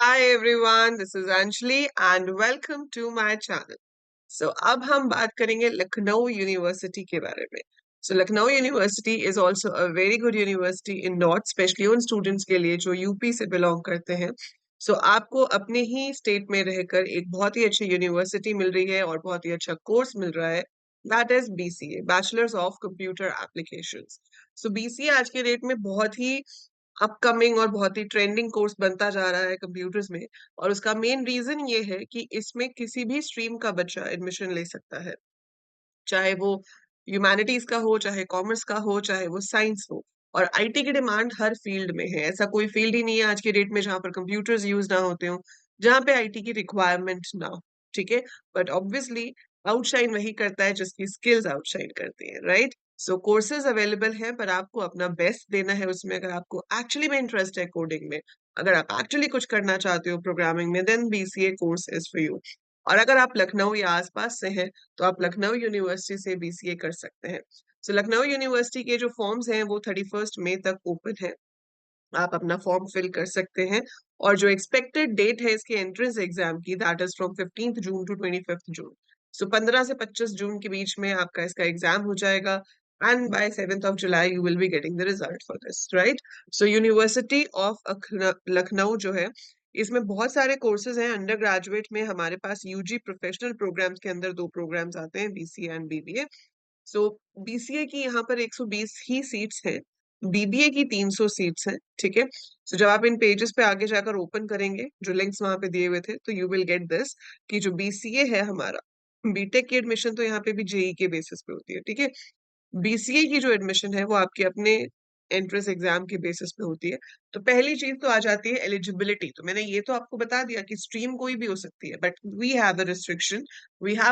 Hi everyone, this is Anjali and welcome to my channel. अब हम बात करेंगे लखनऊ यूनिवर्सिटी के बारे में. Lucknow university is also a very good university in north, specially उन स्टूडेंट्स के लिए जो यूपी से बिलोंग करते हैं. आपको अपने ही स्टेट में रहकर एक बहुत ही अच्छी यूनिवर्सिटी मिल रही है और बहुत ही अच्छा कोर्स मिल रहा है. That is BCA, bachelors of computer applications. BCA आज के डेट में बहुत ही अपकमिंग और बहुत ही ट्रेंडिंग कोर्स बनता जा रहा है कंप्यूटर्स में. और उसका मेन रीजन ये है कि इसमें किसी भी स्ट्रीम का बच्चा एडमिशन ले सकता है, चाहे वो ह्यूमैनिटीज का हो, चाहे कॉमर्स का हो, चाहे वो साइंस हो. और आईटी की डिमांड हर फील्ड में है. ऐसा कोई फील्ड ही नहीं है आज के डेट में जहां पर कंप्यूटर्स यूज ना होते हो, जहां पे आईटी की रिक्वायरमेंट ना हो. ठीक है. बट ऑब्वियसली आउटशाइन वही करता है जिसकी स्किल्स आउटशाइन करती है, राइट? कोर्सेज अवेलेबल हैं, पर आपको अपना बेस्ट देना है उसमें. अगर आपको एक्चुअली में इंटरेस्ट है कोडिंग में, अगर आप एक्चुअली कुछ करना चाहते हो प्रोग्रामिंग में, then BCA course is for you. और अगर आप लखनऊ या आसपास से हैं, तो आप लखनऊ यूनिवर्सिटी से बीसीए कर सकते हैं. लखनऊ यूनिवर्सिटी के जो फॉर्म्स हैं वो 31 मई तक ओपन है. आप अपना फॉर्म फिल कर सकते हैं. और जो एक्सपेक्टेड डेट है इसके एंट्रेंस एग्जाम की, that is from 15 June to 25 June. 15 से 25 जून के बीच में आपका इसका एग्जाम हो जाएगा. And by 7 July you will be getting the result for this, right? University of Lucknow जो है, इसमें बहुत सारे कोर्सेज हैं. अंडर ग्रेजुएट में हमारे पास यूजी प्रोफेशनल प्रोग्राम्स के अंदर दो प्रोग्राम्स आते हैं, BCA and BBA. So BCA की यहाँ पर 120 ही सीट्स हैं, बीबीए की 300 सीट्स हैं. ठीक है. जब आप इन पेजेस पे आगे जाकर ओपन करेंगे, जो लिंक्स वहां पे दिए हुए थे, तो यू विल गेट दिस कि जो बीसीए है हमारा, बीटेक की एडमिशन तो यहाँ पे भी जेई के बेसिस पे होती है. ठीक है. बीसीए की जो एडमिशन है वो आपके अपने एंट्रेंस एग्जाम के बेसिस पे होती है. तो पहली चीज तो आ जाती है एलिजिबिलिटी. तो मैंने ये तो आपको बता दिया कि स्ट्रीम कोई भी हो सकती है, but we have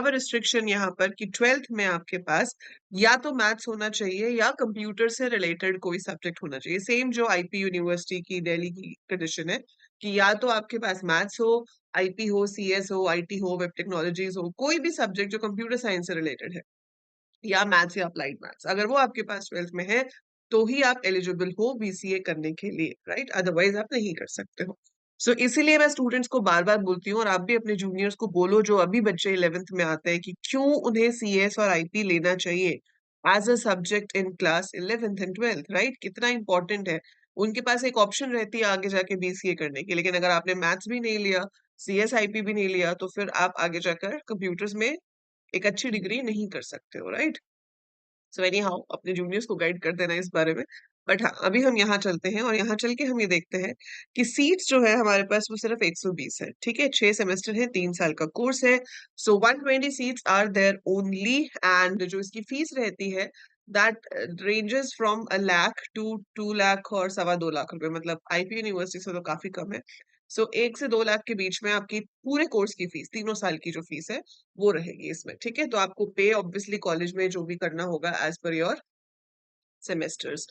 a restriction यहाँ पर कि 12th में आपके पास या तो मैथ्स होना चाहिए या कंप्यूटर से रिलेटेड कोई सब्जेक्ट होना चाहिए. सेम जो आईपी यूनिवर्सिटी की दिल्ली की कंडीशन है कि या तो आपके पास मैथ्स हो, आईपी हो, सीएस हो, आईटी हो, वेब टेक्नोलॉजीज हो, कोई भी सब्जेक्ट जो कंप्यूटर साइंस से रिलेटेड है, या मैथ्स या अप्लाइड मैथ्स, अगर वो आपके पास 12th में है, तो ही आप एलिजिबल हो बीसीए करने के लिए, राइट? अदरवाइज आप नहीं कर सकते हो. इसीलिए मैं स्टूडेंट्स को बार बार बोलती हूँ, और आप भी अपने जूनियर्स को बोलो जो अभी बच्चे 11th में आते हैं, कि क्यों उन्हें सीएस और आईपी लेना चाहिए as a subject in class 11th and 12th, right? कितना इंपॉर्टेंट है. उनके पास एक ऑप्शन रहती है आगे जाके बीसीए करने की. लेकिन अगर आपने मैथ्स भी नहीं लिया, सीएस आईपी भी नहीं लिया, तो फिर आप आगे जाकर कंप्यूटर्स में एक अच्छी डिग्री नहीं कर सकते हो, राइट? एनी हाउ अपने जूनियर्स को गाइड कर देना इस बारे में. बट हाँ, अभी हम यहाँ चलते हैं और यहाँ चल के हम ये देखते हैं कि सीट्स जो है हमारे पास वो सिर्फ 120 है. ठीक है. 6 सेमेस्टर है, 3 साल का कोर्स है. 120 seats are there only. And जो इसकी फीस रहती है, that ranges from 1 lakh to 2 lakh और 2.25 लाख रुपए. मतलब आईपी यूनिवर्सिटी से तो काफी कम है. 1 से 2 लाख के बीच में आपकी पूरे कोर्स की फीस, 3 साल की जो फीस है, वो रहेगी इसमें. ठीक है. तो आपको पे ऑब्वियसली कॉलेज में जो भी करना होगा as per your semesters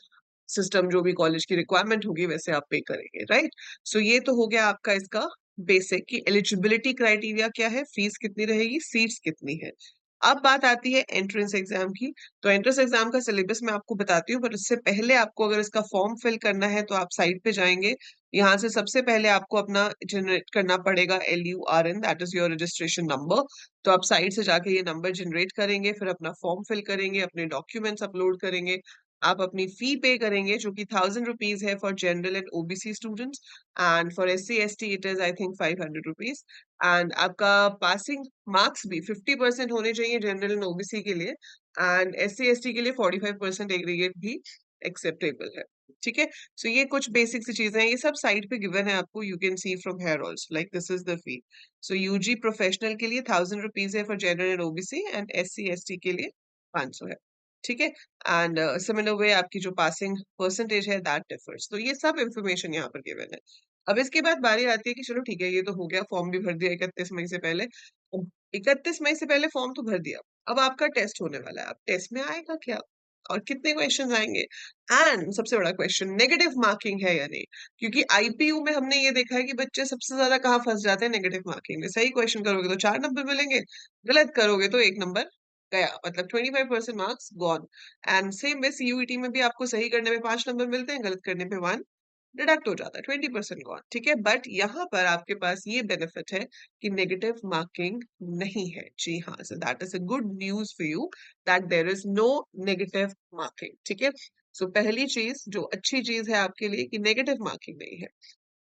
system, जो भी कॉलेज की रिक्वायरमेंट होगी वैसे आप पे करेंगे, राइट? ये तो हो गया आपका इसका बेसिक की एलिजिबिलिटी क्राइटेरिया क्या है, फीस कितनी रहेगी, सीट्स कितनी है. अब बात आती है एंट्रेंस एग्जाम की. तो एंट्रेंस एग्जाम का सिलेबस मैं आपको बताती हूँ, पर उससे पहले आपको अगर इसका फॉर्म फिल करना है तो आप साइट पे जाएंगे. यहाँ से सबसे पहले आपको अपना जनरेट करना पड़ेगा LURN, that is your registration number. तो आप साइट से जाके ये नंबर जनरेट करेंगे, फिर अपना फॉर्म फिल करेंगे, अपने डॉक्यूमेंट्स अपलोड करेंगे. आप अपनी फी पे करेंगे जो कि 1000 रुपीज है for general and OBC students. And for SC ST it is I think 500 rupees. And आपका पासिंग मार्क्स भी 50% होने चाहिए जनरल एंड ओबीसी के लिए. एंड SC ST के लिए 45% एग्रीगेट भी एक्सेप्टेबल है. ठीक है. ये कुछ बेसिक सी चीजें हैं, ये सब साइट पे गिवन है आपको. You can see from here also, like this is the fee. UG professional के लिए 1000 रुपीज है for general and OBC, and SC ST के लिए 500 है. ठीक है. एंड सिमिलर वे आपकी जो पासिंग परसेंटेज है दैट डिफर्स. तो ये सब इंफॉर्मेशन यहाँ पर गिवन है. अब इसके बाद बारी आती है कि चलो ठीक है, ये तो हो गया, फॉर्म भी भर दिया 31 मई से पहले. 31 मई से पहले फॉर्म तो भर दिया. अब आपका टेस्ट होने वाला है. अब टेस्ट में आएगा क्या और कितने क्वेश्चन आएंगे, एंड सबसे बड़ा क्वेश्चन, नेगेटिव मार्किंग है या नहीं. क्योंकि आईपीयू में हमने ये देखा है कि बच्चे सबसे ज्यादा कहाँ फंस जाते हैं, नेगेटिव मार्किंग में. सही क्वेश्चन करोगे तो 4 नंबर मिलेंगे, गलत करोगे तो 1 नंबर गया. मतलब 25% marks gone. And same way CUET में भी आपको सही करने में 5 नंबर मिलते हैं, गलत करने पे 1 डिडक्ट हो जाता है, 20% गॉन, ठीक है। बट यहाँ पर आपके पास ये बेनिफिट है कि नेगेटिव मार्किंग नहीं है। जी हाँ, so that is a good news for you that there is no negative marking, ठीक है। सो पहली चीज जो अच्छी चीज है आपके लिए कि नेगेटिव मार्किंग नहीं है,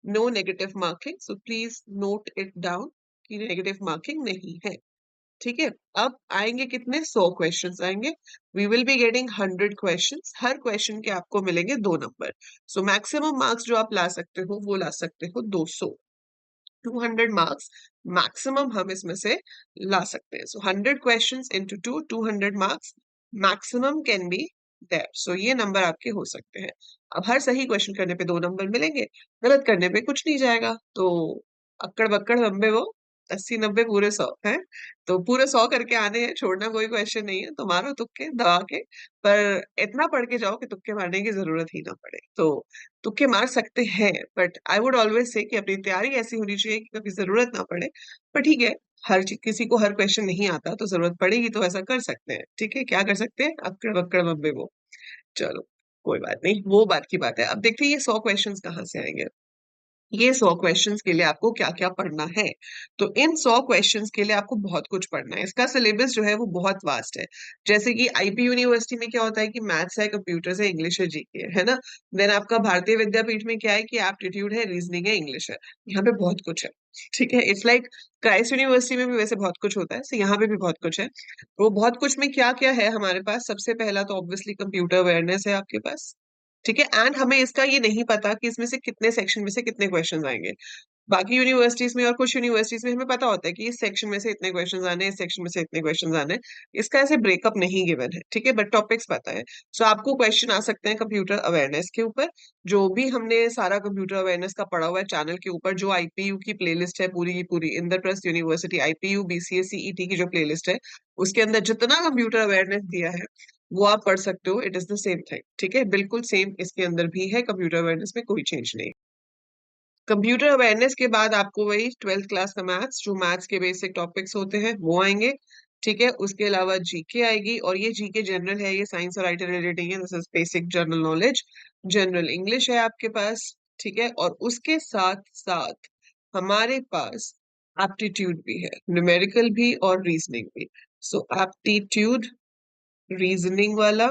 no negative marking, so please note it down कि नेगेटिव मार्किंग नहीं है, ठीक है। अब आएंगे कितने, 100 क्वेश्चंस आएंगे। We will be getting 100 questions, हर क्वेश्चन के आपको मिलेंगे 2 नंबर। सो मैक्सिमम मार्क्स जो आप ला सकते हो वो ला सकते हो 200, 200 मार्क्स मैक्सिमम हम इसमें से ला सकते हैं। So 100 questions into 200 marks maximum can be there. So ये नंबर आपके हो सकते हैं। अब हर सही क्वेश्चन करने पे 2 नंबर मिलेंगे, गलत करने पे कुछ नहीं जाएगा। तो अक्कड़ बक्कड़ लंबे वो 80 90 पूरे 100 है। तो पूरे 100 करके आने हैं, छोड़ना कोई क्वेश्चन नहीं है। तो मारो तुक्के दबा के, पर इतना पढ़ के जाओ कि तुक्के मारने की जरूरत ही ना पड़े। तो तुक्के मार सकते हैं, but I would always say कि अपनी तैयारी ऐसी होनी चाहिए कि कभी जरूरत ना पड़े। पर ठीक है, किसी को हर क्वेश्चन नहीं आता, तो जरूरत पड़ेगी तो ऐसा कर सकते हैं, ठीक है। क्या कर सकते हैं, अक्कड़ बक्कड़ लंबे वो। चलो कोई बात नहीं, वो बात की बात है। अब देखते हैं ये 100 क्वेश्चंस कहाँ से आएंगे। ये 100 क्वेश्चंस के लिए आपको क्या क्या पढ़ना है। तो इन 100 क्वेश्चंस के लिए आपको बहुत कुछ पढ़ना है। इसका सिलेबस जो है वो बहुत वास्ट है। जैसे कि आईपी यूनिवर्सिटी में क्या होता है कि मैथ्स है, कंप्यूटर्स है, इंग्लिश है, जीके है ना। देन आपका भारतीय विद्यापीठ में क्या है कि एप्टीट्यूड है, रीजनिंग है, इंग्लिश है। यहाँ पे बहुत कुछ है, ठीक है। इट्स लाइक क्राइस्ट यूनिवर्सिटी में भी वैसे बहुत कुछ होता है, so यहाँ पे भी बहुत कुछ है। वो बहुत कुछ में क्या क्या है हमारे पास, सबसे पहला तो ऑब्वियसली कंप्यूटर अवेयरनेस है आपके पास, ठीक है। एंड हमें इसका ये नहीं पता कि इसमें से कितने सेक्शन में से कितने क्वेश्चन आएंगे। बाकी यूनिवर्सिटीज में और कुछ यूनिवर्सिटीज में हमें पता होता है कि इस सेक्शन में से इतने क्वेश्चन आने हैं, इस सेक्शन में से इतने क्वेश्चन आने हैं। इसका ऐसे ब्रेकअप नहीं गिवन है, ठीक है, बट टॉपिक्स पता है। सो आपको क्वेश्चन आ सकते हैं कंप्यूटर अवेयरनेस के ऊपर। जो भी हमने सारा कंप्यूटर अवेयरनेस का पढ़ा हुआ है चैनल के ऊपर, जो आईपीयू की प्लेलिस्ट है पूरी की पूरी, Indraprastha university IPU BCA CET की जो प्लेलिस्ट है, उसके अंदर जितना कंप्यूटर अवेयरनेस दिया है वो आप पढ़ सकते हो। It is the same thing, ठीक है, बिल्कुल सेम इसके अंदर भी है। कंप्यूटर अवेयरनेस में कोई चेंज नहीं। कंप्यूटर अवेयरनेस के बाद आपको वही 12th क्लास का मैथ्स, जो मैथ्स के बेसिक टॉपिक्स होते हैं वो आएंगे, ठीक है। उसके अलावा जीके आएगी, और ये जीके जनरल है, ये साइंस और आईटी रिलेटेड है। This is basic general knowledge. General English है आपके पास, ठीक है। और उसके साथ साथ हमारे पास एप्टीट्यूड भी है, न्यूमेरिकल भी और रीजनिंग भी। सो एप्टीट्यूड, रीजनिंग वाला,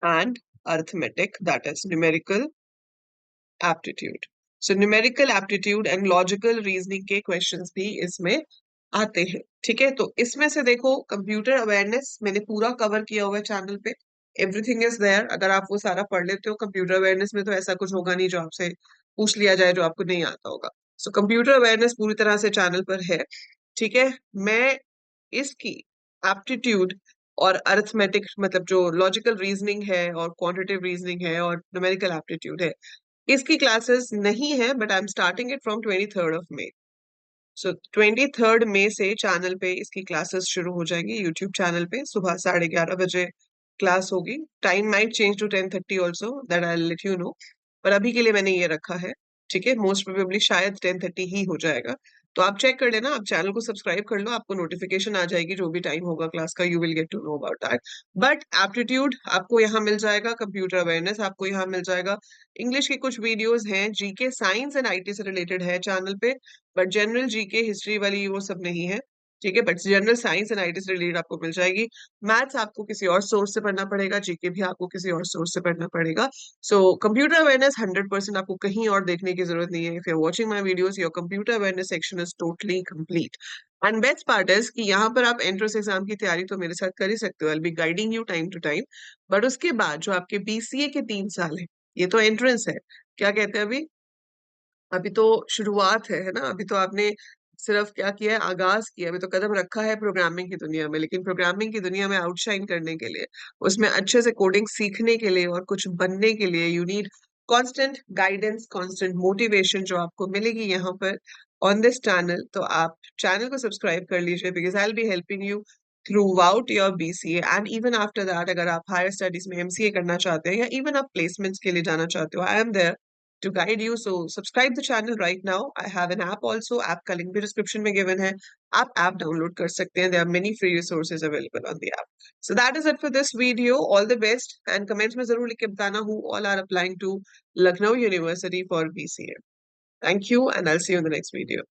and arithmetic, that is numerical aptitude. So numerical aptitude and logical reasoning के क्वेश्चंस भी इसमें आते हैं, ठीक है। तो इसमें से देखो कंप्यूटर अवेयरनेस मैंने पूरा कवर किया हुआ है चैनल पे, एवरीथिंग इज देयर। अगर आप वो सारा पढ़ लेते हो, कंप्यूटर अवेयरनेस में तो ऐसा कुछ होगा नहीं जो आपसे पूछ लिया जाए जो आपको नहीं आता होगा। सो कंप्यूटर अवेयरनेस पूरी तरह से चैनल पर है, ठीक है। मैं इसकी एप्टीट्यूड और अरिथमेटिक, मतलब जो लॉजिकल रीजनिंग है और क्वांटिटेटिव रीजनिंग है और न्यूमेरिकल एप्टीट्यूड है, इसकी क्लासेस नहीं है, but I am starting it from 23rd of May। So 23rd May से चैनल पे इसकी क्लासेस शुरू हो जाएंगी, यूट्यूब चैनल पे सुबह 11:30 बजे क्लास होगी। Time might change to 10:30 also, that I let you know. पर अभी के लिए मैंने ये रखा है, ठीक है। मोस्ट प्रोबेबली शायद 10:30 ही हो जाएगा। तो आप चेक कर लेना, आप चैनल को सब्सक्राइब कर लो, आपको नोटिफिकेशन आ जाएगी जो भी टाइम होगा क्लास का, you will get to know about that. But aptitude आपको यहाँ मिल जाएगा, कंप्यूटर अवेयरनेस आपको यहाँ मिल जाएगा, इंग्लिश के कुछ वीडियोस हैं, जीके साइंस एंड आईटी से रिलेटेड है चैनल पे, बट जनरल जीके हिस्ट्री वाली वो सब नहीं है, ठीक है। But general science and IT से रिलेटेड आपको मिल जाएगी। मैथ्स आपको किसी और सोर्स से पढ़ना पड़ेगा, जीके भी आपको किसी और सोर्स से पढ़ना पड़ेगा। सो कंप्यूटर अवेयरनेस 100% आपको कहीं और देखने की जरूरत नहीं है। If you are watching my videos, your computer awareness section is totally complete. And best part is कि यहाँ पर आप एंट्रेंस एग्जाम की तैयारी तो मेरे साथ कर ही सकते हो, I will be guiding you time to time. But उसके बाद जो आपके बीसीए के 3 साल है, ये तो एंट्रेंस है, क्या कहते हैं अभी, अभी तो शुरुआत है ना। अभी तो आपने सिर्फ क्या किया है, आगाज किया, अभी तो कदम रखा है प्रोग्रामिंग की दुनिया में। लेकिन प्रोग्रामिंग की दुनिया में आउटशाइन करने के लिए, उसमें अच्छे से कोडिंग सीखने के लिए और कुछ बनने के लिए, you need constant guidance, constant motivation, जो आपको मिलेगी यहाँ पर ऑन दिस चैनल। तो आप चैनल को सब्सक्राइब कर लीजिए, because I will be helping you through out your BCA and even after that. अगर आप हायर स्टडीज में एमसीए करना चाहते हैं या इवन आप प्लेसमेंट्स के लिए जाना चाहते हो, I am there to guide you. So subscribe the channel right now. I have an app also. App का link भी description में given है. आप app download कर सकते हैं. There are many free resources available on the app. So that is it for this video. All the best. And comments में जरूर लिख के बताना who all are applying to Lucknow University for BCA. Thank you, and I'll see you in the next video.